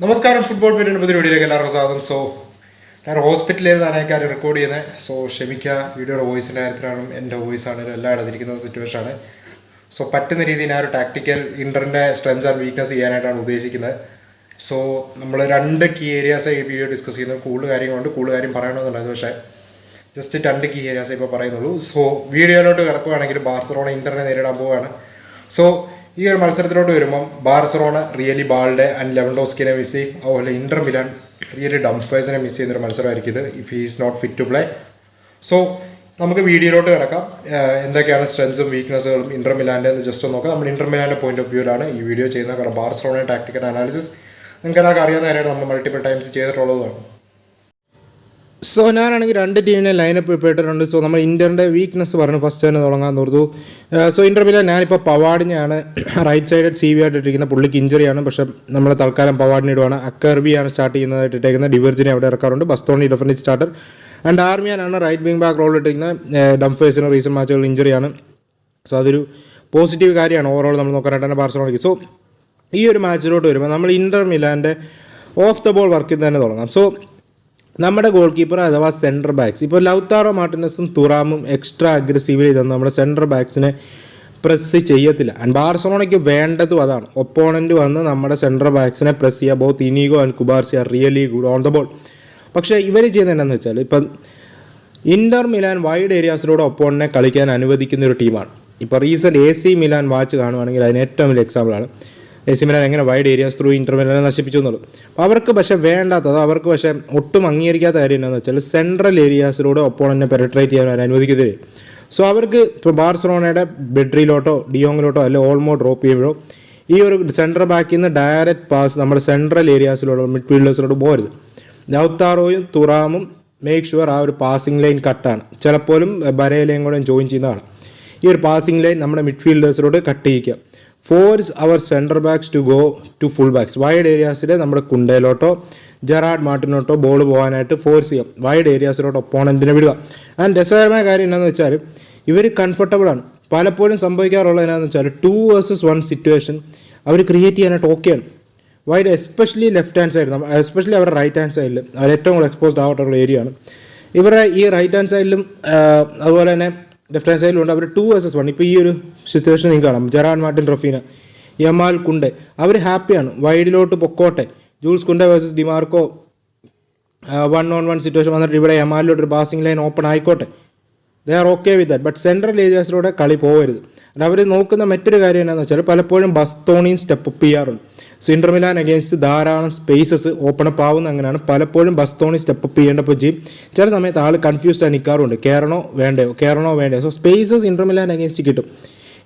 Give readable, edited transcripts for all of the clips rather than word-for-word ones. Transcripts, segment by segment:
നമസ്കാരം. Football period പുതിയ വീഡിയോയിലേക്ക് എല്ലാവർക്കും സ്വാഗതം. ഞാൻ ഹോസ്പിറ്റലിലായിരുന്നു കാര്യം റെക്കോർഡ് ചെയ്യുന്നത്. ക്ഷമിക്കുക, വീഡിയോയുടെ വോയിസിൻ്റെ കാര്യത്തിലാണ്. എൻ്റെ വോയിസാണ് എല്ലാം ഇടതിരിക്കുന്ന സിറ്റുവേഷനാണ്. പറ്റുന്ന രീതിയിൽ ഞാൻ ഒരു ടാക്ടിക്കൽ ഇൻ്ററിൻ്റെ സ്ട്രെങ്ത് ആൻഡ് വീക്ക്നസ് ചെയ്യാനായിട്ടാണ് ഉദ്ദേശിക്കുന്നത്. നമ്മൾ 2 കീ ഏരിയാസ് ഈ വീഡിയോ ഡിസ്കസ് ചെയ്യുന്നത്. കൂടുതൽ കാര്യങ്ങളുണ്ട്, കൂടുതൽ കാര്യം പറയണമെന്നുണ്ടായിരുന്നു. പക്ഷേ ജസ്റ്റ് 2 കീ ഏരിയാസ് ഇപ്പോൾ പറയുന്നുള്ളൂ. വീഡിയോയിലോട്ട് കിടക്കുകയാണെങ്കിൽ ബാർസലോണ ഇൻ്ററിനെ നേരിടാൻ പോവുകയാണ്. ഈ ഒരു മത്സരത്തിലോട്ട് വരുമ്പം ബാർസലോണ റിയലി ബാൾഡെ ആൻഡ് ലെവൻഡോസ്കിനെ മിസ് ചെയ്യും. അതുപോലെ ഇൻ്റർ മിലാൻ റിയലി ഡംഫേഴ്സിനെ മിസ് ചെയ്യുന്നൊരു മത്സരമായിരിക്കും ഇത്, if he is not fit to play. നമുക്ക് വീഡിയോയിലോട്ട് കിടക്കാം. എന്തൊക്കെയാണ് സ്ട്രെങ്സും വീക്ക്നസ്സുകളും ഇൻ്റർ മിലാൻ്റെ എന്ന് ജസ്റ്റ് നോക്കാം. നമ്മൾ ഇൻ്റർ മിലാൻ്റെ പോയിന്റ് ഓഫ് വ്യൂവിലാണ് ഈ വീഡിയോ ചെയ്യുന്നത്. കാരണം ബാർസലോണ ടാക്ടിക്കൽ അനാലിസിസ് നിങ്ങൾക്ക് എല്ലാവർക്കും അറിയാവുന്ന കാര്യമാണ്, നമ്മൾ മൾട്ടിപ്പിൾ ടൈംസ് ചെയ്തിട്ടുള്ളതുമാണ്. ഞാനാണെങ്കിൽ 2 ടീമിനെ ലൈനപ്പ് ഇട്ടിട്ടുണ്ട്. നമ്മൾ ഇൻ്ററിൻ്റെ വീക്ക്നസ് പറഞ്ഞ് ഫസ്റ്റ് തന്നെ തുടങ്ങാൻ തോർത്തു. ഇൻ്റർ മിലാൻ ഞാനിപ്പോൾ പവാഡിനെയാണ് റൈറ്റ് സൈഡ് CV ആയിട്ട് ഇട്ടിരിക്കുന്നത്. പുള്ളിക്ക് ഇഞ്ചറിയാണ്, പക്ഷേ നമ്മൾ തൽക്കാലം പവാഡിനെ ഇടുവാണ്. അക്കർബിയാണ് സ്റ്റാർട്ട് ചെയ്യുന്നതായിട്ട് ഇട്ടേക്കുന്നത്. ഡിവർജിനെ അവിടെ ഇറക്കാറുണ്ട്. ബസ്തോണി ഡെഫിനറ്റ് സ്റ്റാർട്ടർ ആൻഡ് ആർമിയാനാണ് റൈറ്റ് വിങ് ബാക്ക് റോൾ ഇട്ടിരിക്കുന്നത്. ഡംഫേഴ്സിന് റീസെൻറ്റ് മാച്ചുകൾ ഇഞ്ചറിയാണ്. അതൊരു പോസിറ്റീവ് കാര്യമാണ് ഓവറോൾ നമ്മൾ നോക്കാനായിട്ട് തന്നെ ബാർസലോണയ്ക്ക്. ഈ ഒരു മാച്ചിലോട്ട് വരുമ്പോൾ നമ്മൾ ഇൻ്റർ മിലാൻ്റെ ഓഫ് ദ ബോൾ വർക്കിൽ തന്നെ തുടങ്ങാം. നമ്മുടെ ഗോൾ കീപ്പർ അഥവാ സെൻറ്റർ ബാക്സ്, ഇപ്പോൾ ലൗത്താറോ മാർട്ടിനസും തുറാമും എക്സ്ട്രാ അഗ്രസീവ്ലി ഇതൊന്നും നമ്മുടെ സെൻറ്റർ ബാക്സിനെ പ്രസ് ചെയ്യത്തില്ല. ആൻഡ് ബാർസലോണയ്ക്ക് വേണ്ടതും അതാണ്. ഒപ്പോണൻറ്റ് വന്ന് നമ്മുടെ സെൻറ്റർ ബാക്സിനെ പ്രസ് ചെയ്യുക. Both Inigo and Cubarsi are really good on the ball. പക്ഷേ ഇവർ ചെയ്യുന്നത് എന്താണെന്ന് വെച്ചാൽ, ഇപ്പം ഇൻ്റർ മിലാൻ വൈഡ് ഏരിയാസിലൂടെ ഒപ്പോണനെ കളിക്കാൻ അനുവദിക്കുന്ന ഒരു ടീമാണ്. ഇപ്പോൾ റീസെൻറ്റ് AC മിലാൻ വാച്ച് കാണുവാണെങ്കിൽ അതിന് ഏറ്റവും വലിയ എക്സാമ്പിളാണ്. AC മിലാൻ എങ്ങനെ വൈഡ് ഏരിയാസ് ത്രൂ ഇൻ്റർ മിലാനെ നശിപ്പിച്ചു എന്നുള്ളത്. അപ്പോൾ അവർക്ക് പക്ഷേ വേണ്ടാത്തത്, അവർക്ക് പക്ഷേ ഒട്ടും അംഗീകരിക്കാത്ത കാര്യം എന്താണെന്ന് വെച്ചാൽ സെൻട്രൽ ഏരിയാസിലൂടെ ഒപ്പോണനെ പെനട്രേറ്റ് ചെയ്യാൻ അവർ അനുവദിക്കത്തില്ല. അവർക്ക് ഇപ്പോൾ ബാർസലോണയുടെ ബെഡ്രിയിലോട്ടോ ഡിയോങ്ങിലോട്ടോ അല്ലെങ്കിൽ ഓൾമോ ഡ്രോപ്പ് ചെയ്യുമ്പോഴോ ഈ ഒരു സെൻട്രൽ ബാക്കിൽ നിന്ന് ഡയറക്റ്റ് പാസ് നമ്മുടെ സെൻട്രൽ ഏരിയാസിലോട്ടോ മിഡ്ഫീൽഡേഴ്സിലോട്ട് പോകരുത്. ലൗത്താറോയും തുറാമും മേക്ക് ഷുവർ ആ ഒരു പാസിംഗ് ലൈൻ കട്ടാണ്. ചിലപ്പോഴും ബരേലയും കൂടെ ജോയിൻ ചെയ്യുന്നതാണ്. ഈ ഒരു പാസിംഗ് ലൈൻ നമ്മുടെ മിഡ്ഫീൽഡേഴ്സിലോട്ട് കട്ട് ചെയ്യിക്കുക. ഫോഴ്സ് അവർ centre backs to go to full backs. Wide ഏരിയാസിൽ നമ്മുടെ കുണ്ടയിലോട്ടോ ജെറാഡ് മാർട്ടിനോട്ടോ ബോൾ പോകാനായിട്ട് ഫോഴ്സ് ചെയ്യാം. വൈഡ് ഏരിയാസിലോട്ട് ഒപ്പോണൻറ്റിനെ വിടുക. ആൻഡ് രസകരമായ കാര്യം എന്താണെന്ന് വെച്ചാൽ ഇവർ കംഫർട്ടബിളാണ്. പലപ്പോഴും സംഭവിക്കാറുള്ളത് എന്താണെന്ന് വെച്ചാൽ 2 vs 1 സിറ്റുവേഷൻ അവർ ക്രിയേറ്റ് ചെയ്യാനായിട്ട് ഓക്കെയാണ്. Wide especially left hand side, especially അവരുടെ റൈറ്റ് ഹാൻഡ് സൈഡിൽ അവർ ഏറ്റവും കൂടുതൽ എക്സ്പോസ്ഡ് ആയിട്ടുള്ള ഏരിയയാണ്. ഇവരുടെ ഈ റൈറ്റ് ഹാൻഡ് സൈഡിലും അതുപോലെ തന്നെ ലെഫ്റ്റ് ഹാൻഡ് സൈഡിലുണ്ട് അവർ 2 vs 1. ഇപ്പോൾ ഈ ഒരു സിറ്റുവേഷൻ നിങ്ങൾക്ക് കാണാം. Gerard Martin, Raphinha, Yamal, Kounde അവർ ഹാപ്പിയാണ്. വൈഡിലോട്ട് പൊക്കോട്ടെ. Jules Kounde versus Dimarco 1-on-1 situation വന്നിട്ട് ഇവിടെ യമാലിലോട്ടൊരു പാസിംഗ് ലൈൻ ഓപ്പൺ ആയിക്കോട്ടെ. They are okay with that. But central ഏരിയാസിലൂടെ കളി പോകരുത്. അവർ നോക്കുന്ന മറ്റൊരു കാര്യം എന്താണെന്ന് വെച്ചാൽ പലപ്പോഴും ബസ്തോണിയും സ്റ്റെപ്പ് അപ്പ് ചെയ്യാറുണ്ട്. ഇൻ്റർ മിലാൻ അഗേൻസ്റ്റ് ധാരാളം സ്പേസസ് ഓപ്പൺ അപ്പ് ആവുന്ന അങ്ങനെയാണ്. പലപ്പോഴും ബസ്തോണി സ്റ്റെപ്പ് അപ്പ് ചെയ്യേണ്ടപ്പോൾ ചെയ്യും. ചില സമയത്ത് ആൾ കൺഫ്യൂസ്ഡ് ആയി നിൽക്കാറുണ്ട്, കയറണോ വേണ്ടയോ. സ്പേസസ് ഇൻ്റർ മിലാൻ അഗേൻസ്റ്റ് കിട്ടും.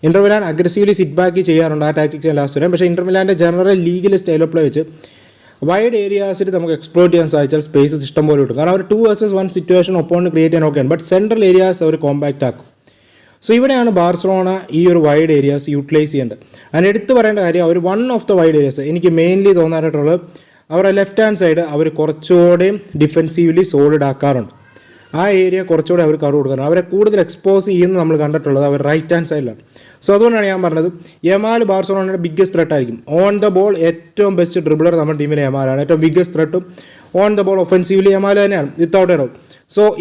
Inter Milan aggressively sit back ചെയ്യാറുണ്ട് ആ ടാക്ടിക്സ് ലാസ്റ്റ് വരെ. പക്ഷേ ഇൻ്റർ മിലാൻ്റെ ജനറൽ ലീഗിലെ സ്റ്റൈൽ ഓഫ് പ്ലേ വെച്ച് വൈഡ് ഏരിയാസിൽ നമുക്ക് എക്സ്പ്ലോർ ചെയ്യാൻ സാധിച്ചാൽ സ്പേസസ് ഇഷ്ടം പോലെ കിട്ടും. കാരണം അവർ 2 vs 1 സിറ്റുവേഷൻ ഒപ്പോണ്ട് ക്രിയേറ്റ് ചെയ്യാൻ ഓക്കെയാണ്. ബട്ട് സെൻട്രൽ ഏരിയാസ് അവർ കോമ്പാക്റ്റ് ആക്കും. ഇവിടെയാണ് ബാർസലോണ ഈ ഒരു വൈഡ് ഏരിയാസ് യൂട്ടിലൈസ് ചെയ്യേണ്ടത്. അതിന് എടുത്ത് പറയേണ്ട കാര്യം, അവർ 1 ഓഫ് ദ വൈഡ് ഏരിയാസ് എനിക്ക് മെയിൻലി തോന്നാനായിട്ടുള്ളത് അവരുടെ ലെഫ്റ്റ് ഹാൻഡ് സൈഡ് അവർ കുറച്ചുകൂടെയും ഡിഫെൻസീവ്ലി സോളിഡ് ആക്കാറുണ്ട്. ആ ഏരിയ കുറച്ചുകൂടെ അവർ കവർ കൊടുക്കാറുണ്ട്. അവരെ കൂടുതൽ എക്സ്പോസ് ചെയ്യുന്നത് നമ്മൾ കണ്ടിട്ടുള്ളത് അവർ റൈറ്റ് ഹാൻഡ് സൈഡിലാണ്. അതുകൊണ്ടാണ് ഞാൻ പറഞ്ഞത് യമാൽ ബാർസലോണയുടെ ബിഗ്ഗസ്റ്റ് ത്രെട്ട് ആയിരിക്കും. ഓൺ ദ ബോൾ ഏറ്റവും ബെസ്റ്റ് ഡ്രിബിളർ നമ്മുടെ ടീമിലെ യമാലാണ്. ഏറ്റവും ബിഗ്ഗസ്റ്റ് ത്രെട്ടും on the ball offensively Yamal തന്നെയാണ്, വിത്തൗട്ട് എ ഡൗട്ട്.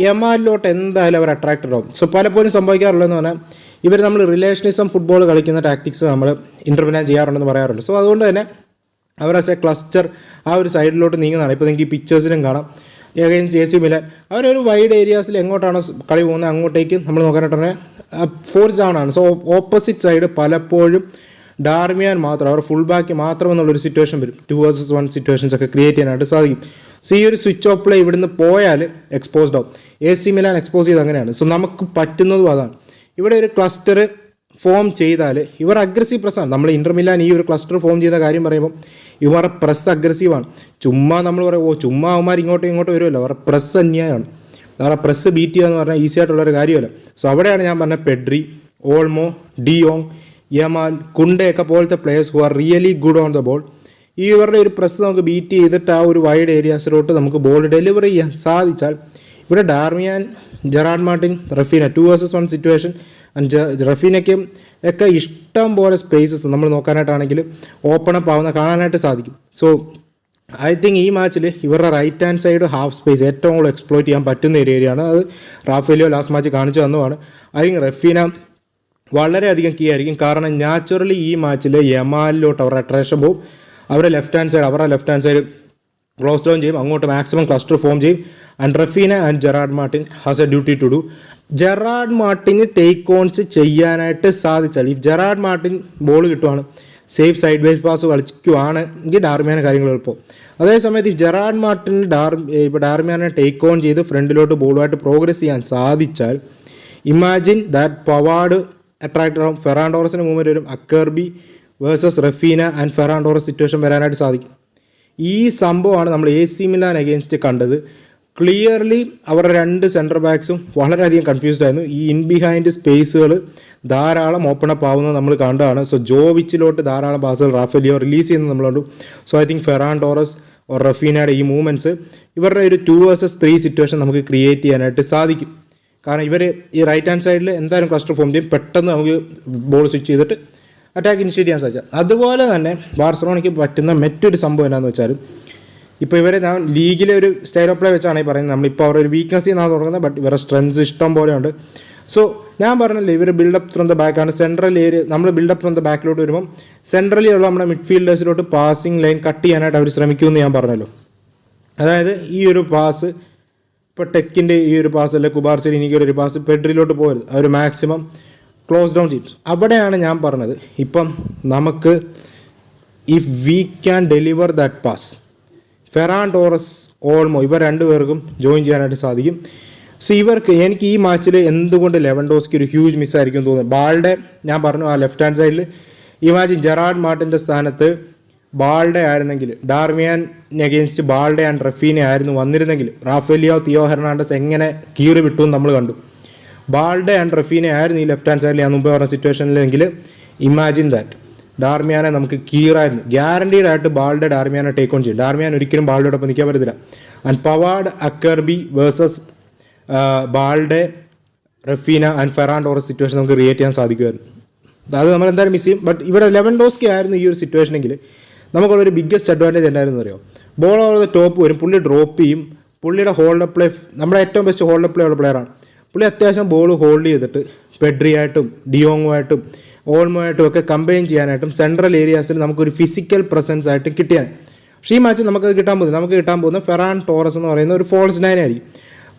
യമാലിലോട്ട് എന്തായാലും അവർ അട്രാക്റ്റഡ് ആവും. പലപ്പോഴും സംഭവിക്കാറുള്ളതെന്ന് പറഞ്ഞാൽ ഇവർ നമ്മൾ റിലേഷനിസം ഫുട്ബോൾ കളിക്കുന്ന ടാക്ടിക്സ് നമ്മൾ ഇൻ്റർ മിലാൻ ചെയ്യാറുണ്ടെന്ന് പറയാറുണ്ട്. അതുകൊണ്ട് തന്നെ അവർ ആസ് എ ക്ലസ്റ്റർ ആ ഒരു സൈഡിലോട്ട് നീങ്ങുന്നതാണ്. ഇപ്പോൾ നിങ്ങൾക്ക് ഈ പിക്ചേഴ്സിലും കാണാം. അഗൈൻസ്റ്റ് AC മിലാൻ അവരൊരു വൈഡ് ഏരിയാസിൽ എങ്ങോട്ടാണോ കളി പോകുന്നത് അങ്ങോട്ടേക്ക് നമ്മൾ നോക്കാനായിട്ട് ഫോഴ്സ് ഡൗൺ ആണ്. ഓപ്പോസിറ്റ് സൈഡ് പലപ്പോഴും ഡാർമിയാൻ മാത്രം, അവർ ഫുൾ ബാക്ക് മാത്രം എന്നുള്ളൊരു സിറ്റുവേഷൻ വരും. 2 vs 1 സിറ്റുവേഷൻസ് ഒക്കെ ക്രിയേറ്റ് ചെയ്യാനായിട്ട് സാധിക്കും. ഈ ഒരു സ്വിച്ച് ഓഫ് പ്ലേ ഇവിടുന്ന് പോയാൽ എക്സ്പോസ്ഡ് ആവും. AC മിലാൻ എക്സ്പോസ് ചെയ്ത് അങ്ങനെയാണ്. നമുക്ക് പറ്റുന്നതും അതാണ്. ഇവിടെ ഒരു ക്ലസ്റ്റർ ഫോം ചെയ്താൽ ഇവർ അഗ്രസീവ് പ്രസ്സാണ്. നമ്മൾ ഇൻ്റർ മിലാൻ ഈ ഒരു ക്ലസ്റ്റർ ഫോം ചെയ്ത കാര്യം പറയുമ്പോൾ ഇവരുടെ പ്രസ് അഗ്രസീവാണ്. ചുമ്മാ നമ്മൾ പറയും ചുമ്മാ അവന്മാർ ഇങ്ങോട്ടും വരുമല്ലോ. അവരുടെ പ്രസ് അന്യായമാണ്. അവരുടെ പ്രസ് ബീറ്റ് ചെയ്യുക എന്ന് പറഞ്ഞാൽ ഈസി ആയിട്ടുള്ളൊരു കാര്യമല്ല. അവിടെയാണ് ഞാൻ പറഞ്ഞ പെഡ്രി, ഓൾമോ, ഡിയോങ്, യമാൽ, കുണ്ടയൊക്കെ പോലത്തെ players who are really good on the ball. ഇവരുടെ ഒരു പ്രസ് നമുക്ക് ബീറ്റ് ചെയ്തിട്ട് ആ ഒരു വൈഡ് ഏരിയാസിലോട്ട് നമുക്ക് ബോൾ ഡെലിവറി ചെയ്യാൻ സാധിച്ചാൽ ഇവിടെ Darmian, Gerard Martin, Raphinha 2 vs 1 situation. റഫീനയ്ക്കും ഒക്കെ ഇഷ്ടം പോലെ സ്പേസസ് നമ്മൾ നോക്കാനായിട്ടാണെങ്കിൽ ഓപ്പൺ അപ്പ് ആവുന്ന കാണാനായിട്ട് സാധിക്കും. ഐ തിങ്ക് ഈ മാച്ചിൽ ഇവരുടെ right hand side half space ഏറ്റവും കൂടുതൽ എക്സ്പ്ലോയിറ്റ് ചെയ്യാൻ പറ്റുന്ന ഒരു ഏരിയയാണ്. അത് റാഫേലിയോ ലാസ്റ്റ് മാച്ച് കാണിച്ചു തന്നതാണ്. ഐ തിങ്ക് റഫീന വളരെയധികം കീ ആയിരിക്കും. കാരണം നാച്ചുറലി ഈ മാച്ചിൽ യമാലിലോട്ട് അവരുടെ അട്രാക്ഷൻ പോകും. അവരുടെ left hand side close down ചെയ്യും, അങ്ങോട്ട് മാക്സിമം ക്ലസ്റ്റർ ഫോം ചെയ്യും. And Raphinha and Gerard Martin has a duty to do. Gerard മാർട്ടിന് ടേക്ക് ഓൺസ് ചെയ്യാനായിട്ട് സാധിച്ചാൽ, ഈ ജെറാഡ് മാർട്ടിൻ ബോൾ കിട്ടുവാണ്, സേഫ് സൈഡ് വേസ് പാസ് കളിക്കുകയാണ് എങ്കിൽ ഡാർമിയാനെ കാര്യങ്ങൾ എളുപ്പം. അതേസമയത്ത് ഈ ജെറാഡ് മാർട്ടിന് ഇപ്പോൾ ഡാർമിയാനെ ടേക്ക് ഓൺ ചെയ്ത് ഫ്രണ്ടിലോട്ട് ബോളുമായിട്ട് പ്രോഗ്രസ് ചെയ്യാൻ സാധിച്ചാൽ, ഇമാജിൻ ദാറ്റ് പവാർഡ് അട്രാക്റ്റഡ് ആവും. ഫെറാൻ ടോറസിന് മൂവ്മെൻറ്റ് വരും, Acerbi versus Raphinha and Ferran Torres situation വരാനായിട്ട് സാധിക്കും. ഈ സംഭവമാണ് നമ്മൾ AC മിലാൻ അഗെയിൻസ്റ്റ് കണ്ടത്. ക്ലിയർലി അവരുടെ 2 സെൻറ്റർ ബാക്സും വളരെയധികം കൺഫ്യൂസ്ഡ് ആയിരുന്നു. ഈ ഇൻ ബിഹൈൻഡ് സ്പേസുകൾ ധാരാളം ഓപ്പൺ അപ്പ് ആവുന്നത് നമ്മൾ കണ്ടതാണ്. സോ ജോവിച്ചിലോട്ട് ധാരാളം പാസുകൾ റാഫേലിയോ റിലീസ് ചെയ്യുന്നത് നമ്മൾ കണ്ടു. So I think Ferran Torres or റഫീനയുടെ ഈ മൂവ്മെൻറ്റ്സ് ഇവരുടെ ഒരു 2 vs 3 സിറ്റുവേഷൻ നമുക്ക് ക്രിയേറ്റ് ചെയ്യാനായിട്ട് സാധിക്കും. കാരണം ഇവർ ഈ റൈറ്റ് ഹാൻഡ് സൈഡിൽ എന്തായാലും ക്ലസ്റ്റർ ഫോം ചെയ്യും, പെട്ടെന്ന് നമുക്ക് ബോൾ സ്വിച്ച് ചെയ്തിട്ട് അറ്റാക്ക് ഇനിഷ്യേറ്റ് ചെയ്യാൻ സാധിച്ചാൽ. അതുപോലെ തന്നെ ബാർസലോണയ്ക്ക് പറ്റുന്ന മറ്റൊരു സംഭവം എന്താണെന്ന് വെച്ചാൽ, ഇപ്പോൾ ഇവരെ ഞാൻ ലീഗിലെ ഒരു സ്റ്റൈൽ ഓഫ് പ്ലേ വെച്ചാണ് ഈ പറയുന്നത്. നമ്മളിപ്പോൾ അവരുടെ ഒരു വീക്ക്നസ് നിന്നാണ് തുടങ്ങുന്നത്, ബട്ട് ഇവരുടെ സ്ട്രെങ്സ് ഇഷ്ടം പോലെയുണ്ട്. സോ ഞാൻ പറഞ്ഞല്ലോ, ഇവർ ബിൽഡപ്പ് ഫ്രം ദ ബാക്കാണ്. സെൻട്രൽ ഏരിയ നമ്മൾ ബിൽഡപ്പ് ഫ്രം ദ ബാക്കിലോട്ട് വരുമ്പം സെൻട്രലി ഉള്ള നമ്മുടെ മിഡ്ഫീൽഡേഴ്സിലോട്ട് പാസിംഗ് ലൈൻ കട്ട് ചെയ്യാനായിട്ട് അവർ ശ്രമിക്കുമെന്ന് ഞാൻ പറഞ്ഞല്ലോ. അതായത് ഈ ഒരു പാസ്, ഇപ്പോൾ ടെക്കിൻ്റെ ഈ ഒരു പാസ് അല്ലെ കുബാർസിനിക്കൊരു ഒരു പാസ് പെഡ്രിലോട്ട് പോകരുത്, അവർ മാക്സിമം ക്ലോസ് ഡൗൺ ചെയ്യും. അവിടെയാണ് ഞാൻ പറഞ്ഞത്, ഇപ്പം നമുക്ക് if we can deliver that pass, Ferran Torres Olmo ഇവർ 2 പേർക്കും ജോയിൻ ചെയ്യാനായിട്ട് സാധിക്കും. സോ ഇവർക്ക് എനിക്ക് ഈ മാച്ചിൽ എന്തുകൊണ്ട് ലെവൻഡോസ്കി ഒരു ഹ്യൂജ് മിസ്സായിരിക്കും തോന്നുന്നത്. ബാൾഡെ ഞാൻ പറഞ്ഞു ആ ലെഫ്റ്റ് ഹാൻഡ് സൈഡിൽ ഇമാജിൻ ജെറാഡ് മാർട്ടിൻ്റെ സ്ഥാനത്ത് ബാൾഡെ ആയിരുന്നെങ്കിൽ, ഡാർമിയാൻ അഗെയിൻസ്റ്റ് ബാൾഡെ ആൻഡ് റഫീന ആയിരുന്നു വന്നിരുന്നെങ്കിൽ, റാഫേലിയോ തിയോ ഹെർണാണ്ടസ് എങ്ങനെ കീറി വിട്ടു എന്ന് നമ്മൾ കണ്ടു. ബാൾഡെ ആൻഡ് റഫീന ആയിരുന്നു ഈ ലെഫ്റ്റ് ഹാൻഡ് സൈഡിൽ ഞാൻ മുമ്പ് പറഞ്ഞ സിറ്റുവേഷനിലെങ്കിൽ, ഇമാജിൻ ദാറ്റ് ഡാർമിയാനെ നമുക്ക് കീറായിരുന്നു. ഗ്യാരണ്ടീഡ് ആയിട്ട് ബാൾഡെ ഡാർമിയാനെ ടേക്ക് ഓൺ ചെയ്യും. ഡാർമിയാൻ ഒരിക്കലും ബാൾഡോടൊപ്പം നിൽക്കാൻ പറ്റത്തില്ല. And Pavard Acerbi versus Balde Raphinha and Ferran Torres situation നമുക്ക് ക്രിയേറ്റ് ചെയ്യാൻ സാധിക്കുമായിരുന്നു. അത് നമ്മൾ എന്തായാലും മിസ് ചെയ്യും. ബട്ട് ഇവിടെ ലെവൻഡോസ്കി ആയിരുന്നു ഈ ഒരു സിറ്റുവേഷനെങ്കിൽ നമുക്കുള്ളൊരു ബിഗ്ഗസ്റ്റ് അഡ്വാൻറ്റേജ് എന്തായിരുന്നു അറിയോ, ബോൾ ഓവർ ദ ടോപ്പ് വരും, പുള്ളി ഡ്രോപ്പ് ചെയ്യും, പുള്ളിയുടെ ഹോൾഡ് അപ്പ് പ്ലേ നമ്മുടെ ഏറ്റവും ബെസ്റ്റ് ഹോൾഡ് അപ്പ് പ്ലേ ഉള്ള പ്ലെയറാണ് പുള്ളി. അത്യാവശ്യം ബോൾ ഹോൾഡ് ചെയ്തിട്ട് പെഡ്രിയായിട്ടും ഡിയോങ്ങുമായിട്ടും ഓൾമോയായിട്ടും ഒക്കെ കമ്പൈൻ ചെയ്യാനായിട്ടും സെൻട്രൽ ഏരിയാസിൽ നമുക്കൊരു ഫിസിക്കൽ പ്രസൻസ് ആയിട്ട് കിട്ടിയാണ്. പക്ഷേ ഈ മാച്ച് നമുക്ക് കിട്ടാൻ പോകുന്നത് ഫെറാൻ ടോറസ് എന്ന് പറയുന്ന ഒരു ഫോൾസ് 9 ആയിരിക്കും.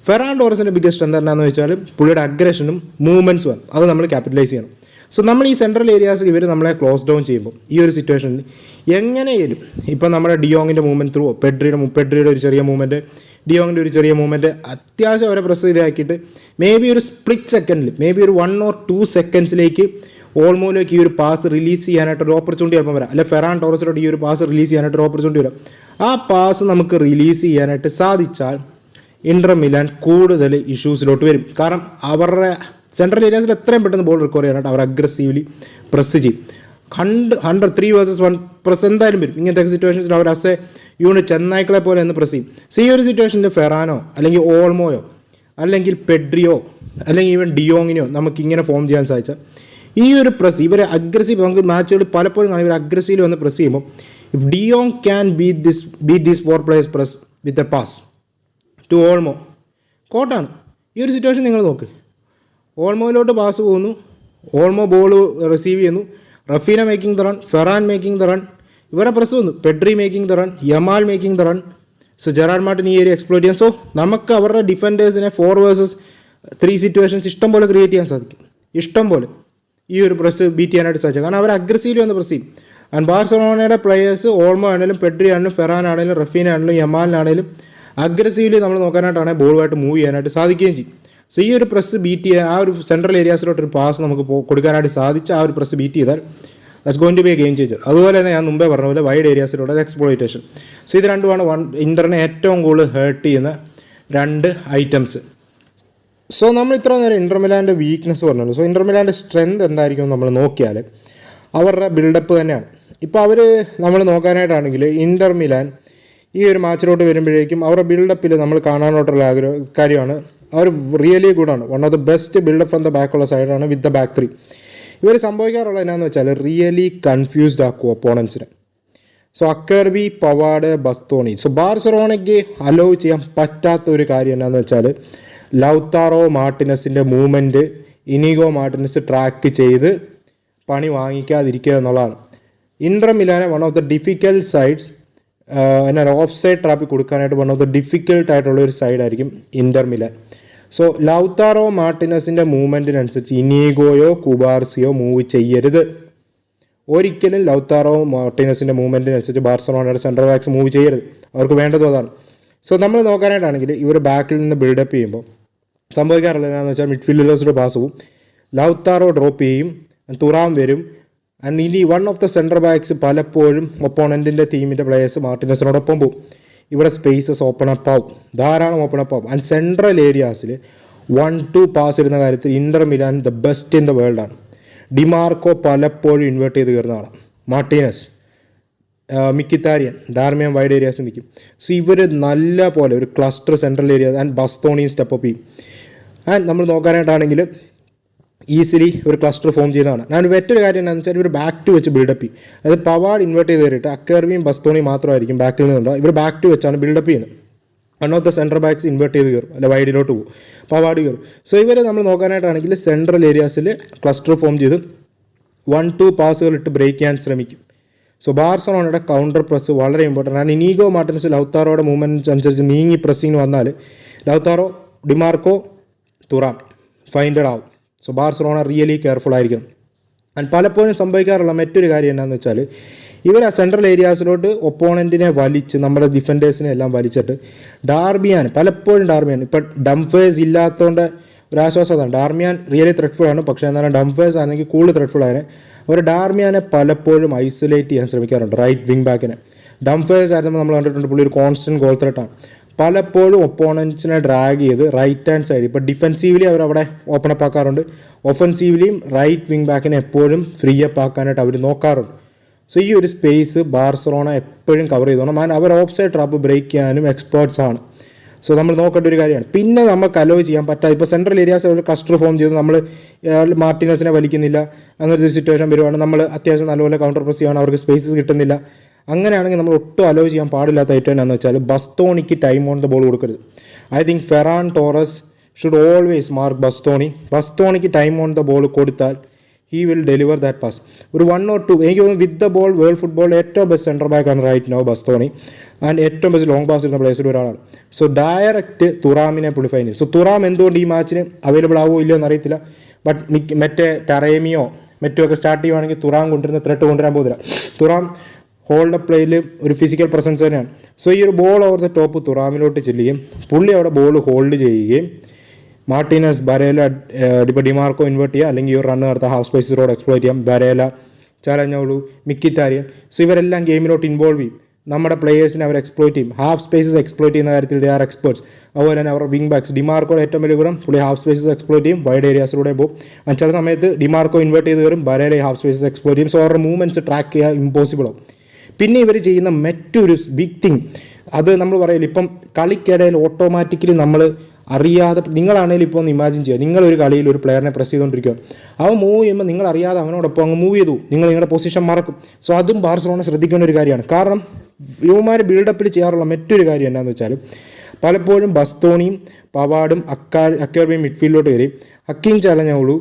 ഫെറാൻ ടോറസിൻ്റെ ബിഗ്ഗസ്റ്റ് എന്താണെന്ന് വെച്ചാൽ പുള്ളിയുടെ അഗ്രഷനും മൂവ്മെൻറ്റ്സുമാണ്, അത് നമ്മൾ ക്യാപിറ്റലൈസ് ചെയ്യണം. സോ നമ്മൾ ഈ സെൻട്രൽ ഏരിയാസിൽ ഇവർ നമ്മളെ ക്ലോസ് ഡൗൺ ചെയ്യുമ്പോൾ ഈ ഒരു സിറ്റുവേഷനിൽ എങ്ങനെയും ഇപ്പം നമ്മുടെ ഡിയോങ്ങിൻ്റെ മൂവ്മെൻറ്റ് ത്രൂ പെഡ്രിയുടെ ഒരു ചെറിയ മൂവ്മെൻറ്റ്, ഡിയോങ്ങിൻ്റെ ഒരു ചെറിയ മൂവ്മെൻറ്റ് അത്യാവശ്യം അവരെ പ്രസ് ചെയ്താക്കിയിട്ട് മേ ബി ഒരു സ്പ്ലിറ്റ് സെക്കൻഡിൽ, മേ ബി ഒരു 1 or 2 സെക്കൻഡ്സിലേക്ക് ഓൾമോയിലേക്ക് ഈ ഒരു പാസ് റിലീസ് ചെയ്യാനായിട്ടൊരു ഓപ്പർച്യൂണിറ്റി ചിലപ്പം വരാം, അല്ലെ ഫെറാൻ ടോറസിലോട്ട് ഈ ഒരു പാസ് റിലീസ് ചെയ്യാനായിട്ടൊരു ഓപ്പർച്യൂണിറ്റി വരാം. ആ പാസ് നമുക്ക് റിലീസ് ചെയ്യാനായിട്ട് സാധിച്ചാൽ ഇൻ്റർ മിലാൻ കൂടുതൽ ഇഷ്യൂസിലോട്ട് വരും. കാരണം അവരുടെ സെൻട്രൽ ഏരിയാസിൽ എത്രയും പെട്ടെന്ന് ബോൾ റിക്കവർ ചെയ്യാനായിട്ട് അവർ അഗ്രസീവ്ലി പ്രസ് ചെയ്യും. 3 vs 1 പ്രസ് എന്തായാലും വരും. ഇങ്ങനത്തെ സിറ്റുവേഷൻസിൽ അവർ അസെ യൂണിറ്റ് ചെന്നായ്ക്കളെ പോലെ എന്ന് പ്രസ് ചെയ്യും. സോ ഈ ഒരു സിറ്റുവേഷനിൽ ഫെറാനോ അല്ലെങ്കിൽ ഓൾമോയോ അല്ലെങ്കിൽ പെഡ്രിയോ അല്ലെങ്കിൽ ഈവൻ ഡിയോങ്ങിനോ നമുക്കിങ്ങനെ ഫോം ചെയ്യാൻ സാധിച്ചാൽ ഈ ഒരു പ്രസ് ഇവരെ അഗ്രസീവ്, നമുക്ക് മാച്ചുകളിൽ പലപ്പോഴും കാണാം ഇവർ അഗ്രസീവ് വന്ന് പ്രസ് ചെയ്യുമ്പോൾ, if De Jong can beat these 4 players press with a pass to Olmo, കോട്ടാണ്. ഈ ഒരു സിറ്റുവേഷൻ നിങ്ങൾ നോക്ക്, ഓൾമോയിലോട്ട് പാസ് പോകുന്നു, ഓൾമോ ബോൾ റിസീവ് ചെയ്യുന്നു, Raphinha making the run, Ferran making the run, ഇവരെ പ്രസ് വന്നു, Pedri making the run, Yamal making the run. So Gerard Martin ഈ ഏരിയ എക്സ്പ്ലോർ ചെയ്യാൻ. സോ നമുക്ക് അവരുടെ ഡിഫൻഡേഴ്സിനെ 4 vs 3 സിറ്റുവേഷൻസ് ഇഷ്ടം പോലെ ക്രിയേറ്റ് ചെയ്യാൻ സാധിക്കും. ഇഷ്ടം പോലെ ഈ ഒരു പ്രസ് ബീറ്റ് ചെയ്യാനായിട്ട് സാധിക്കും. കാരണം അവർ അഗ്രസീവ്ലി വന്ന് പ്രസ് ചെയ്യും. ആൻഡ് ബാർസലോണയുടെ പ്ലേയേഴ്സ് ഓൾമോ ആണെങ്കിലും പെഡ്രി ആണെങ്കിലും ഫെറാൻ ആണെങ്കിലും റഫീന ആണെങ്കിലും യമാലിനാണെങ്കിലും അഗ്രസീവ്ലി നമ്മൾ നോക്കാനായിട്ടാണെങ്കിൽ ബോളുമായിട്ട് മൂവ് ചെയ്യാനായിട്ട് സാധിക്കുകയും ചെയ്യും. സോ ഈ ഒരു പ്രസ് ബീറ്റ് ചെയ്യാൻ, ആ ഒരു സെൻട്രൽ ഏരിയാസിലോട്ടൊരു പാസ് നമുക്ക് കൊടുക്കാനായിട്ട് സാധിച്ച ആ ഒരു പ്രസ് ബീറ്റ് ചെയ്താൽ that's going to be a game changer. അതുപോലെ തന്നെ ഞാൻ മുമ്പേ പറഞ്ഞ പോലെ വൈഡ് ഏരിയാസിലുള്ള എക്സ്പ്ലോയിറ്റേഷൻ. സോ ഇത് രണ്ടുമാണ് ഇൻ്ററിനെ ഏറ്റവും കൂടുതൽ ഹേർട്ട് ചെയ്യുന്ന 2 ഐറ്റംസ്. സോ നമ്മൾ ഇത്ര നേരം ഇൻ്റർ മിലാൻ്റെ വീക്ക്നെസ് പറഞ്ഞല്ലോ. സോ ഇൻ്റർ മിലാൻ്റെ സ്ട്രെങ്ത് എന്തായിരിക്കും നമ്മൾ നോക്കിയാൽ അവരുടെ ബിൽഡപ്പ് തന്നെയാണ്. ഇപ്പോൾ അവർ നമ്മൾ നോക്കാനായിട്ടാണെങ്കിൽ ഇൻ്റർ മിലാൻ ഈ ഒരു മാച്ചിലോട്ട് വരുമ്പോഴേക്കും അവരുടെ ബിൽഡപ്പിൽ നമ്മൾ കാണാനായിട്ടുള്ള കാര്യമാണ്, അവർ റിയലി ഗുഡാണ്. One of the best build up from the ബാക്കുള്ള സൈഡാണ് വിത്ത് ദ ബാക്ക് 3. ഇവർ സംഭവിക്കാറുള്ളത് എന്നാന്ന് വെച്ചാൽ റിയലി കൺഫ്യൂസ്ഡ് ആക്കും ഒപ്പോണൻസിനെ. So Acerbi, Pavard, Bastoni. So ബാർസലോണയ്ക്ക് അലോ ചെയ്യാൻ പറ്റാത്ത ഒരു കാര്യം എന്താണെന്ന് വെച്ചാൽ ലൗത്താറോ മാർട്ടിനസിൻ്റെ മൂവ്മെൻറ്റ് ഇനിഗോ മാർട്ടിനസ് ട്രാക്ക് ചെയ്ത് പണി വാങ്ങിക്കാതിരിക്കുക എന്നുള്ളതാണ്. ഇൻറ്റർ മിലാനെ one of the difficult sides എന്നാൽ ഓഫ് സൈഡ് ട്രാപ്പിൽ കൊടുക്കാനായിട്ട് വൺ ഓഫ് ദ ഡിഫിക്കൽട്ട് ആയിട്ടുള്ള ഒരു സൈഡായിരിക്കും ഇൻറ്റർ മിലാൻ. സോ ലൗത്താറോ മാർട്ടിനസിൻ്റെ മൂവ്മെൻറ്റിനനുസരിച്ച് ഇനീഗോയോ കുബാർസിയോ മൂവ് ചെയ്യരുത്. ഒരിക്കലും ലൗത്താറോ മാർട്ടിനസിൻ്റെ മൂവ്മെൻറ്റിനനുസരിച്ച് ബാർസലോണയുടെ സെൻട്രൽ ബാക്സ് മൂവ് ചെയ്യരുത്. അവർക്ക് വേണ്ടതും അതാണ്. സോ നമ്മൾ നോക്കാനായിട്ടാണെങ്കിൽ ഇവർ ബാക്കിൽ നിന്ന് ബിൽഡപ്പ് ചെയ്യുമ്പോൾ സംഭവിക്കാറുള്ളത് എന്താണെന്ന് വെച്ചാൽ മിഡ്ഫീൽഡേഴ്സിൻ്റെ പാസ് പോവും, ലൗത്താറോ ഡ്രോപ്പ് ചെയ്യും, തുറാം വരും. ആൻഡ് ഇനി one of the central backs പലപ്പോഴും ഒപ്പോണൻറ്റിൻ്റെ ടീമിൻ്റെ പ്ലേയേഴ്സ് മാർട്ടിനസിനോടൊപ്പം പോകും. ഇവിടെ സ്പേസസ് ഓപ്പൺ അപ്പ് ആവും, ധാരാളം ഓപ്പൺ അപ്പ് ആവും. ആൻഡ് സെൻട്രൽ ഏരിയാസിൽ 1-2 പാസ് ഇടുന്ന കാര്യത്തിൽ Inter Milan the best in the വേൾഡാണ്. ഡിമാർക്കോ പലപ്പോഴും ഇൻവേർട്ട് ചെയ്ത് കയറുന്ന ആളാണ്. Martinez, Mkhitaryan, Darmian wide areas നിൽക്കും. സോ ഇവർ നല്ല പോലെ ഒരു ക്ലസ്റ്റർ സെൻട്രൽ ഏരിയാസ് ആൻഡ് ബസ്തോണിയും സ്റ്റെപ്പ് അപ്പ് ചെയ്യും. ആൻഡ് നമ്മൾ നോക്കാനായിട്ടാണെങ്കിൽ ഈസിലി ഒരു ക്ലസ്റ്റർ ഫോം ചെയ്യുന്നതാണ്. ഞാൻ മറ്റൊരു കാര്യം എന്താണെന്ന് വെച്ചാൽ ഇവർ ബാക്ക് ടു വെച്ച് ബിൽഡപ്പ് ചെയ്യും. അത് പവാഡ് ഇൻവേർട്ട് ചെയ്ത് കയറിയിട്ട് അക്കർവിയും ബസ്തോണിയും മാത്രമായിരിക്കും ബാക്കിൽ നിന്നുണ്ടോ. ഇവർ ബാക്ക് ടു വെച്ചാണ് ബിൽഡപ്പ് ചെയ്യുന്നത്. One of the central backs invert ചെയ്ത് കയറും, അല്ല വൈഡിലോട്ട് പോകും, പവാഡ് കയറും. സോ ഇവർ നമ്മൾ നോക്കാനായിട്ടാണെങ്കിൽ സെൻട്രൽ ഏരിയാസിൽ ക്ലസ്റ്റർ ഫോം ചെയ്ത് 1-2 പാസുകൾ ഇട്ട് ബ്രേക്ക് ചെയ്യാൻ ശ്രമിക്കും. സോ ബാർസലോണയുടെ കൗണ്ടർ പ്രസ് വളരെ ഇമ്പോർട്ടൻ്റ് ആണ്. ഇനീഗോ മാർട്ടിനസ് ലൗത്താറോയുടെ മൂവ്മെൻറ്റ്സ് അനുസരിച്ച് നീങ്ങി പ്രസ്സിങ് വന്നാൽ ലൗത്താറോ, ഡിമാർക്കോ, തുറാം ഫൈൻഡഡ് ആവും. സോ ബാർസലോണ റിയലി കെയർഫുൾ ആയിരിക്കണം. ആൻഡ് പലപ്പോഴും സംഭവിക്കാറുള്ള മറ്റൊരു കാര്യം എന്താണെന്ന് വെച്ചാൽ ഇവർ ആ സെൻട്രൽ ഏരിയാസിലോട്ട് ഒപ്പോണൻറ്റിനെ വലിച്ച് നമ്മുടെ ഡിഫൻഡേഴ്സിനെ എല്ലാം വലിച്ചിട്ട് പലപ്പോഴും ഡാർമിയാൻ ഇപ്പം ഡംഫേഴ്സ് ഇല്ലാത്തതുകൊണ്ട് ഒരാശ്വാസമാണ്. ഡാർമിയാൻ റിയലി ത്രെഡ്ഫുൾ ആണ്, പക്ഷേ എന്നാലും ഡംഫേഴ്സ് ആണെങ്കിൽ കൂടുതൽ ത്രെഡ്ഫുൾ ആയതിനെ അവർ ഡാർമിയാനെ പലപ്പോഴും ഐസൊലേറ്റ് ചെയ്യാൻ ശ്രമിക്കാറുണ്ട്. റൈറ്റ് വിങ് ബാക്കിനെ ഡംഫേഴ്സ് ആയിരുന്നു നമ്മൾ കണ്ടിട്ടുണ്ട്. പുള്ളി ഒരു കോൺസ്റ്റൻറ്റ് ഗോൾ ത്രെട്ടാണ്. പലപ്പോഴും ഒപ്പോണൻസിനെ ഡ്രാഗ് ചെയ്ത് റൈറ്റ് ഹാൻഡ് സൈഡ് ഇപ്പോൾ ഡിഫെൻസീവ്ലി അവരവിടെ ഓപ്പൺ അപ്പ് ആക്കാറുണ്ട്, ഒഫൻസീവ്ലിയും റൈറ്റ് വിങ് ബാക്കിനെ എപ്പോഴും ഫ്രീ അപ്പ് ആക്കാനായിട്ട് അവർ നോക്കാറുണ്ട്. സോ ഈ ഒരു സ്പേസ് ബാർസലോണ എപ്പോഴും കവർ ചെയ്തോണം. അവർ ഓഫ് സൈഡ് ട്രാപ്പ് ബ്രേക്ക് ചെയ്യാനും എക്സ്പേർട്സ് ആണ്. സോ നമ്മൾ നോക്കേണ്ട ഒരു കാര്യമാണ്. പിന്നെ നമുക്ക് അലോ ചെയ്യാൻ പറ്റാതെ ഇപ്പോൾ സെൻട്രൽ ഏരിയാസ് ഒരു ക്ലസ്റ്റർ ഫോം ചെയ്ത് നമ്മൾ മാർട്ടിനസിനെ വലിക്കുന്നില്ല, അങ്ങനത്തെ ഒരു സിറ്റുവേഷൻ വരുവാണ്. നമ്മൾ അത്യാവശ്യം നല്ലപോലെ കൗണ്ടർ പ്രസ് ചെയ്യുകയാണ്, അവർക്ക് സ്പേസസ് കിട്ടുന്നില്ല. അങ്ങനെയാണെങ്കിൽ നമ്മൾ ഒട്ടും അലോ ചെയ്യാൻ പാടില്ലാത്ത ഏറ്റവും എന്താണെന്ന് വെച്ചാൽ ബസ്തോണിക്ക് ടൈം ഓൺ ദ ബോൾ കൊടുക്കരുത്. I think Ferran Torres should always mark ബസ്തോണിക്ക് ടൈം ഓൺ ദ ബോൾ കൊടുത്താൽ he will deliver that pass. ഒരു 1 or 2 എനിക്ക് തോന്നുന്നു വിത്ത് ദ ബോൾ വേൾഡ് ഫുട്ബോളിൽ ഏറ്റവും ബെസ്റ്റ് സെൻറ്റർ ബാക്കാണ് റൈറ്റ് നോ ബസ്തോണി. ആൻഡ് ഏറ്റവും ബെസ്റ്റ് ലോങ് പാസ് ഇടുന്ന പ്ലേസിൽ ഒരാളാണ്. സോ ഡയറക്റ്റ് തുറാമിനെ പുള്ളി ഫൈൻ ചെയ്യും. സോ തുറാം എന്തുകൊണ്ട് ഈ മാച്ചിന് അവൈലബിൾ ആവുമോ ഇല്ലയോ എന്നറിയത്തില്ല. ബട്ട് മറ്റേ ടറേമിയോ മറ്റുമൊക്കെ സ്റ്റാർട്ട് ചെയ്യുവാണെങ്കിൽ തുറാം കൊണ്ടുവരുന്ന ത്രെട്ട് കൊണ്ടുവരാൻ പോകുന്നില്ല. തുറാം ഹോൾഡ് പ്ലേയിൽ ഒരു ഫിസിക്കൽ പ്രസൻസ് തന്നെയാണ്. സോ ഈ ഒരു ബോൾ ഓവർ ദ ടോപ്പ് തുറാമിലോട്ട് ചെല്ലുകയും പുള്ളി അവിടെ ബോൾ ഹോൾഡ് ചെയ്യുകയും മാർട്ടിനസ്, ബരേല, ഇപ്പോൾ ഡിമാർക്കോ ഇൻവേർട്ട് ചെയ്യുക, അല്ലെങ്കിൽ ഈ ഒരു റണ്ണ് നടത്താം, ഹാഫ് സ്പേസിലൂടെ എക്സ്പ്ലോയിറ്റ് ചെയ്യാം. ബരേല, ചാലഞ്ഞോളു, മിക്കിത്താരിയൻ. സോ ഇവരെല്ലാം ഗെയിമിലോട്ട് ഇൻവോൾവ് ചെയ്യും. നമ്മുടെ പ്ലേയേഴ്സിനെ അവർ എക്സ്പ്ലോയിറ്റ് ചെയ്യും. ഹാഫ് സ്പേസസ് എക്സ്പ്ലോയിറ്റ് ചെയ്യുന്ന കാര്യത്തിൽ ദേ ആർ എക്സ്പേർട്സ്. അതുപോലെ തന്നെ അവർ വിങ് ബാക്സ്, ഡിമാർക്കോയുടെ ഏറ്റവും വലിയ ഗുണം പുള്ളി ഹാഫ് സ്പേസസ് എക്സ്പ്ലോയിറ്റ് ചെയ്യും, വൈഡ് ഏരിയാസിലൂടെ പോകും. ചില സമയത്ത് ഡിമാർക്കോ ഇൻവേർട്ട് ചെയ്ത് കയറും, ബരേല ഹാഫ് സ്പേസസ് എക്സ്പ്ലോയിറ്റ് ചെയ്യും. സോ അവരുടെ മൂവ്മെൻറ്റ്സ് ട്രാക്ക് ചെയ്യുക ഇമ്പോസിബിളാവും. പിന്നെ ഇവർ ചെയ്യുന്ന മറ്റൊരു ബിഗ് തിങ്, അത് നമ്മൾ പറയില്ല, ഇപ്പം കളിക്കിടയിൽ ഓട്ടോമാറ്റിക്കലി നമ്മൾ അറിയാതെ, നിങ്ങളാണെങ്കിലും ഇപ്പോൾ ഒന്ന് ഇമാജിൻ ചെയ്യുക, നിങ്ങളൊരു കളിയിൽ ഒരു പ്ലെയറിനെ പ്രസ് ചെയ്തുകൊണ്ടിരിക്കുക, അവൻ മൂവ് ചെയ്യുമ്പോൾ നിങ്ങളറിയാതെ അവനോടൊപ്പം അങ്ങ് മൂവ് ചെയ്തു, നിങ്ങളുടെ പൊസിഷൻ മറക്കും. സോ അതും ബാർസലോണ ശ്രദ്ധിക്കേണ്ട ഒരു കാര്യമാണ്. കാരണം യുവമാർ ബിൽഡപ്പിൽ ചെയ്യാറുള്ള മറ്റൊരു കാര്യം എന്താണെന്ന് വെച്ചാൽ പലപ്പോഴും ബസ്തോണിയും പവാഡും അക്കർബിയും മിഡ്ഫീൽഡിലോട്ട് കയറി, ഹക്കീം ചാലഞ്ഞോളു,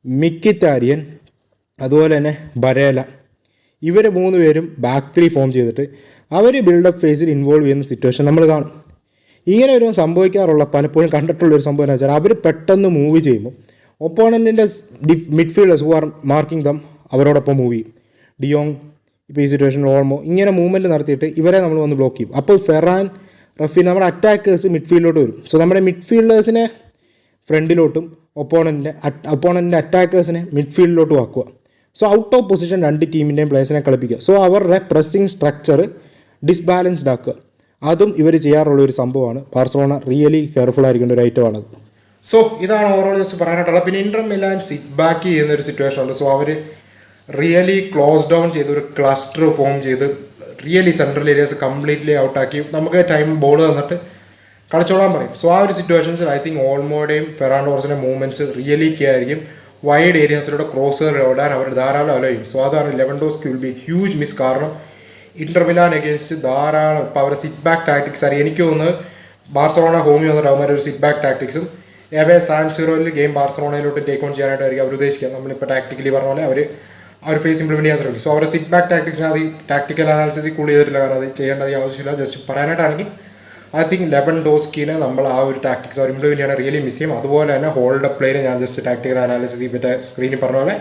മിക്കിത്താരിയൻ, അതുപോലെ തന്നെ ബരേല, ഇവർ 3 പേരും ബാക്ക് 3 ഫോം ചെയ്തിട്ട് അവർ ബിൽഡപ്പ് ഫേസിൽ ഇൻവോൾവ് ചെയ്യുന്ന സിറ്റുവേഷൻ നമ്മൾ കാണും. ഇങ്ങനെ ഒരു സംഭവിക്കാറുള്ള പലപ്പോഴും കണ്ടിട്ടുള്ളൊരു സംഭവം എന്ന് വെച്ചാൽ അവർ പെട്ടെന്ന് മൂവ് ചെയ്യുമ്പോൾ ഒപ്പോണൻറ്റിൻ്റെ midfielders who are marking them അവരോടൊപ്പം മൂവ് ചെയ്യും. ഡിയോങ് ഇപ്പോൾ ഈ സിറ്റുവേഷനിൽ ഓൾമോ ഇങ്ങനെ മൂവ്മെൻറ്റ് നടത്തിയിട്ട് ഇവരെ നമ്മൾ വന്ന് ബ്ലോക്ക് ചെയ്യും. അപ്പോൾ ഫെറാൻ, റഫി, നമ്മുടെ അറ്റാക്കേഴ്സ് മിഡ്ഫീൽഡിലോട്ട് വരും. സോ നമ്മുടെ മിഡ്ഫീൽഡേഴ്സിനെ ഫ്രണ്ടിലോട്ടും ഒപ്പോണൻറ്റിൻ്റെ അറ്റാക്കേഴ്സിനെ മിഡ്ഫീൽഡിലോട്ടും ആക്കുക. സോ ഔട്ട് ഓഫ് പൊസിഷൻ 2 ടീമിൻ്റെയും പ്ലേയേഴ്സിനെ കളിപ്പിക്കുക. സോ അവരുടെ പ്രസ്സിങ് സ്ട്രക്ചർ ഡിസ്ബാലൻസ്ഡ് ആക്കുക. അതും ഇവർ ചെയ്യാറുള്ള ഒരു സംഭവമാണ്. ബാർസലോണ റിയലി കെയർഫുൾ ആയിരിക്കേണ്ട ഒരു ഐറ്റമാണത്. സോ ഇതാണ് ഓവറോൾ ജസ്റ്റ് പറയാനായിട്ടുള്ളത്. പിന്നെ ഇൻറ്റർ മിലാൻ സിറ്റ് ബാക്ക് ചെയ്യുന്ന ഒരു സിറ്റുവേഷൻ ഉണ്ട്. സോ അവർ റിയലി ക്ലോസ് ഡൗൺ ചെയ്ത് ഒരു ക്ലസ്റ്റർ ഫോം ചെയ്ത് റിയലി സെൻട്രൽ ഏരിയാസ് കംപ്ലീറ്റ്ലി ഔട്ടാക്കി നമുക്ക് ടൈം ബോൾ തന്നിട്ട് കളിച്ചോളാൻ പറയും. സോ ആ ഒരു സിറ്റുവേഷൻസിൽ ഐ തിങ്ക് ഓൾമോയുടെയും ഫെറാൻ ടോറസിൻ്റെ മൂവ്മെൻറ്റ്സ് റിയലി കെ ആയിരിക്കും. വൈഡ് ഏരിയാസിലൂടെ ക്രോസുകൾ ഓടാൻ അവർ ധാരാളം അലോ ചെയ്യും. സോ അതാണ് Lewandowski will be huge miss. കാരണം ഇന്റർ മിലാൻ അഗേൻസ്റ്റ് ധാരാളം ഇപ്പോൾ അവരുടെ സിറ്റ് ബാക്ക് ടാക്ടിക്സ് അറിയാം. എനിക്ക് തോന്നുന്നു ബാർസലോണ ഹോമിൽ വന്നിട്ട് അവന്മാർ ഒരു സിറ്റ് ബാക്ക് ടാക്ടിക്സും എവേ സാൻ സീറോയിൽ ഗെയിം ബാർസലോണയിലോട്ട് ടേക്ക് ഓൺ ചെയ്യാനായിട്ടായിരിക്കും അവർ ഉദ്ദേശിക്കുക. നമ്മളിപ്പോൾ ടാക്ടിക്കലി പറഞ്ഞ പോലെ അവർ ആ ഒരു ഫേസ് ഇംപ്ലിമെൻറ്റ് ചെയ്യാൻ ശ്രമിക്കും. സോ അവരുടെ സിറ്റ് ബാക്ക് ടാക്ടിക്സിന് അത് ടാക്ടിക്കൽ അനാലിസിസ് കൂടുതൽ ചെയ്തിട്ടില്ല, കാരണം അത് ചെയ്യേണ്ടത് ആവശ്യമില്ല. ജസ്റ്റ് പറയാനായിട്ടാണെങ്കിൽ ഐ തിങ്ക് ലെവൻഡോസ്കിനെ നമ്മൾ ആ ഒരു ടാക്ടിക്സ് അവർ ഇംപ്ലിമെൻറ്റ് ചെയ്യാൻ റിയലി മിസ് ചെയ്യും. അതുപോലെ തന്നെ ഹോൾഡ് പ്ലേയിൽ ഞാൻ ജസ്റ്റ് ടാക്ടിക്കൽ അനാലിസിസ് ചെയ്തിട്ട് സ്ക്രീനിൽ പറഞ്ഞ പോലെ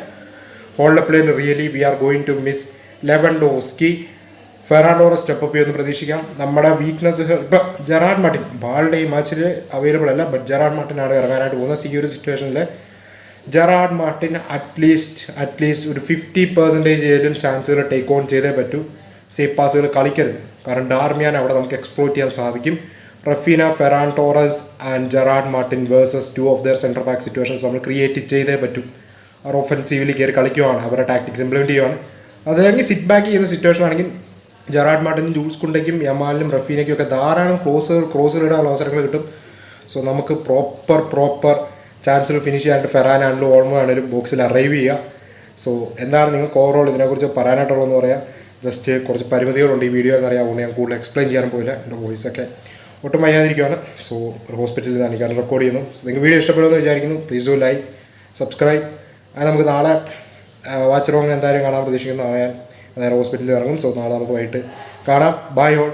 ഹോൾഡ് പ്ലേയിൽ really we are going to miss Lewandowski. Ferran Torres step up ചെയ്യുമെന്ന് പ്രതീക്ഷിക്കാം. നമ്മുടെ വീക്ക്നെസ് ഇപ്പോൾ ജെറാഡ് മാർട്ടിൻ ബാളുടെ ഈ മാച്ചിൽ അവൈലബിൾ അല്ല, ബട്ട് ജെറാഡ് മാർട്ടിനാണ് ഇറങ്ങാനായിട്ട് പോകുന്നത്. ഈ ഒരു സിറ്റുവേഷനിൽ ജെറാഡ് മാർട്ടിൻ അറ്റ്ലീസ്റ്റ് ഒരു 50% ചാൻസുകൾ ടേക്ക് ഓൺ ചെയ്തേ പറ്റൂ. സേഫ് പാസുകൾ കളിക്കരുത്, കാരണം ഡാർമിയാൻ അവിടെ നമുക്ക് എക്സ്പ്ലോറ്റ് ചെയ്യാൻ സാധിക്കും. Raphinha, Ferran Torres and Gerard Martin versus 2 of their centre back situations നമ്മൾ ക്രിയേറ്റ് ചെയ്തേ പറ്റും. അവർ ഒഫൻസീവിൽ കയറി കളിക്കുവാണ്, അവരുടെ ടാക്ടിക്സ് ഇംപ്ലിമെൻറ്റ് ചെയ്യുവാണ്. അതല്ലെങ്കിൽ സിറ്റ് ബാക്ക് ചെയ്യുന്ന സിറ്റുവേഷൻ ആണെങ്കിൽ ജെറാഡ് മാർട്ടിനും ജൂൾസ് കുണ്ടയ്ക്കും യമാലിനും റഫീനയ്ക്കും ഒക്കെ ധാരാളം ക്രോസുകൾ ഇടാനുള്ള അവസരങ്ങൾ കിട്ടും. സോ നമുക്ക് പ്രോപ്പർ ചാൻസുകൾ ഫിനിഷ് ചെയ്യാനായിട്ട് ഫെറാനാണെങ്കിലും ഓൾമോ ആണെങ്കിലും ബോക്സിൽ അറൈവ് ചെയ്യുക. സോ എന്താണ് നിങ്ങൾക്ക് ഓവറോൾ ഇതിനെക്കുറിച്ച് പറയാനായിട്ടുള്ളതെന്ന് പറയാം. ജസ്റ്റ് കുറച്ച് പരിമിതികളുണ്ട് ഈ വീഡിയോ എന്നറിയാം, അതുകൊണ്ട് ഞാൻ കൂടുതൽ എക്സ്പ്ലെയിൻ ചെയ്യാനും പോയില്ല. എൻ്റെ വോയിസൊക്കെ ഒട്ടും വയ്യാതിരിക്കുകയാണ്. സോ ഒരു ഹോസ്പിറ്റലിൽ നിന്നാണ് ഞാൻ റെക്കോർഡ് ചെയ്യുന്നു. സോ നിങ്ങൾക്ക് വീഡിയോ ഇഷ്ടപ്പെടുമെന്ന് വിചാരിക്കുന്നു. Please do like, subscribe. അത് നമുക്ക് നാളെ വാച്ച് റോങ് എന്തായാലും കാണാൻ പ്രതീക്ഷിക്കുന്നു. നാളെ ഞാൻ നേരെ ഹോസ്പിറ്റലിൽ ഇറങ്ങും. സോ നാളെ നമുക്ക് വൈകിട്ട് കാണാം. Bye all.